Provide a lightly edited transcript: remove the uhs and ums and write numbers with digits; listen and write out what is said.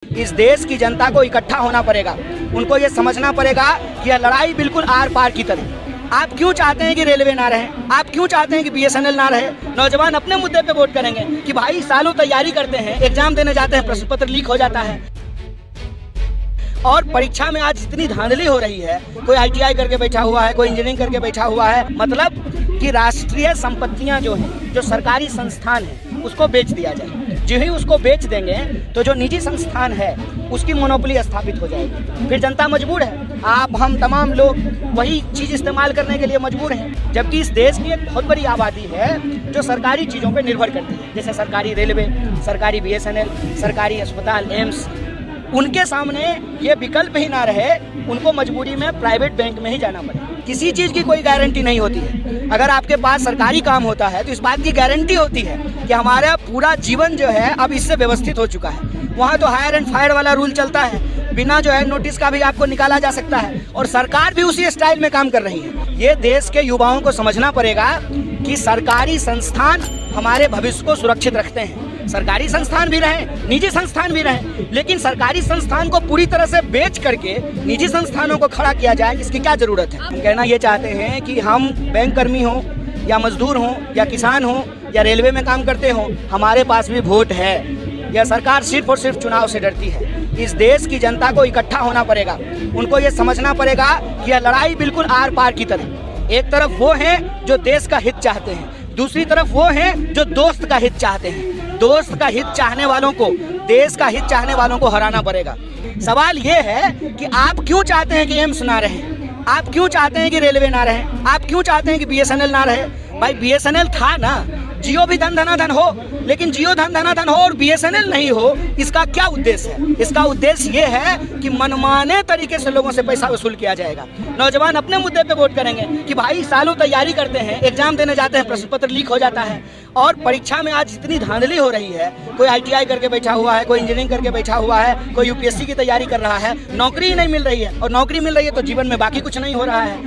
इस देश की जनता को इकट्ठा होना पड़ेगा। उनको ये समझना पड़ेगा कि यह लड़ाई बिल्कुल आर पार की तरह। आप क्यों चाहते हैं कि रेलवे ना रहे? आप क्यों चाहते हैं कि बीएसएनएल ना रहे? नौजवान अपने मुद्दे पे वोट करेंगे कि भाई सालों तैयारी करते हैं, एग्जाम देने जाते हैं, प्रश्न पत्र लीक हो जाता है और परीक्षा में आज इतनी धांधली हो रही है। कोई आईटीआई करके बैठा हुआ है, कोई इंजीनियरिंग करके बैठा हुआ है। मतलब कि राष्ट्रीय संपत्तियां जो हैं, जो सरकारी संस्थान है, उसको बेच दिया जाए। जो ही उसको बेच देंगे तो जो निजी संस्थान है उसकी मोनोपोली स्थापित हो जाएगी। फिर जनता मजबूर है, आप हम तमाम लोग वही चीज़ इस्तेमाल करने के लिए मजबूर हैं। जबकि इस देश की एक बहुत बड़ी आबादी है जो सरकारी चीज़ों पर निर्भर करती है, जैसे सरकारी रेलवे, सरकारी बीएसएनएल, सरकारी अस्पताल, एम्स। उनके सामने ये विकल्प ही ना रहे, उनको मजबूरी में प्राइवेट बैंक में ही जाना पड़े। किसी चीज़ की कोई गारंटी नहीं होती है। अगर आपके पास सरकारी काम होता है तो इस बात की गारंटी होती है कि हमारा पूरा जीवन जो है अब इससे व्यवस्थित हो चुका है। वहाँ तो हायर एंड फायर वाला रूल चलता है, बिना जो है नोटिस का भी आपको निकाला जा सकता है और सरकार भी उसी स्टाइल में काम कर रही है। ये देश के युवाओं को समझना पड़ेगा कि सरकारी संस्थान हमारे भविष्य को सुरक्षित रखते हैं। सरकारी संस्थान भी रहे, निजी संस्थान भी रहे, लेकिन सरकारी संस्थान को पूरी तरह से बेच करके निजी संस्थानों को खड़ा किया जाए, इसकी क्या जरूरत है? हम कहना ये चाहते हैं कि हम बैंक कर्मी हों या मजदूर हों या किसान हों या रेलवे में काम करते हों, हमारे पास भी वोट है। यह सरकार सिर्फ और सिर्फ चुनाव से डरती है। इस देश की जनता को इकट्ठा होना पड़ेगा। उनको ये समझना पड़ेगा कि यह लड़ाई बिल्कुल आर पार की तरह। एक तरफ वो हैं जो देश का हित चाहते हैं, दूसरी तरफ वो हैं जो दोस्त का हित चाहते हैं। दोस्त का हित चाहने वालों को, देश का हित चाहने वालों को हराना पड़ेगा। सवाल ये है कि आप क्यों चाहते हैं कि एम्स ना रहे? आप क्यों चाहते हैं कि रेलवे ना रहे? आप क्यों चाहते हैं कि बीएसएनएल ना रहे? भाई बीएसएनएल था ना, जियो भी धन धनाधन हो, लेकिन जियो धन धनाधन हो और बीएसएनएल नहीं हो, इसका क्या उद्देश्य है? इसका उद्देश्य ये है कि मनमाने तरीके से लोगों से पैसा वसूल किया जाएगा। नौजवान अपने मुद्दे पे वोट करेंगे कि भाई सालों तैयारी करते हैं, एग्जाम देने जाते हैं, प्रश्न पत्र लीक हो जाता है और परीक्षा में आज इतनी धांधली हो रही है। कोई आईटीआई करके बैठा हुआ है, कोई इंजीनियरिंग करके बैठा हुआ है, कोई यूपीएससी की तैयारी कर रहा है, नौकरी ही नहीं मिल रही है और नौकरी मिल रही है तो जीवन में बाकी कुछ नहीं हो रहा है।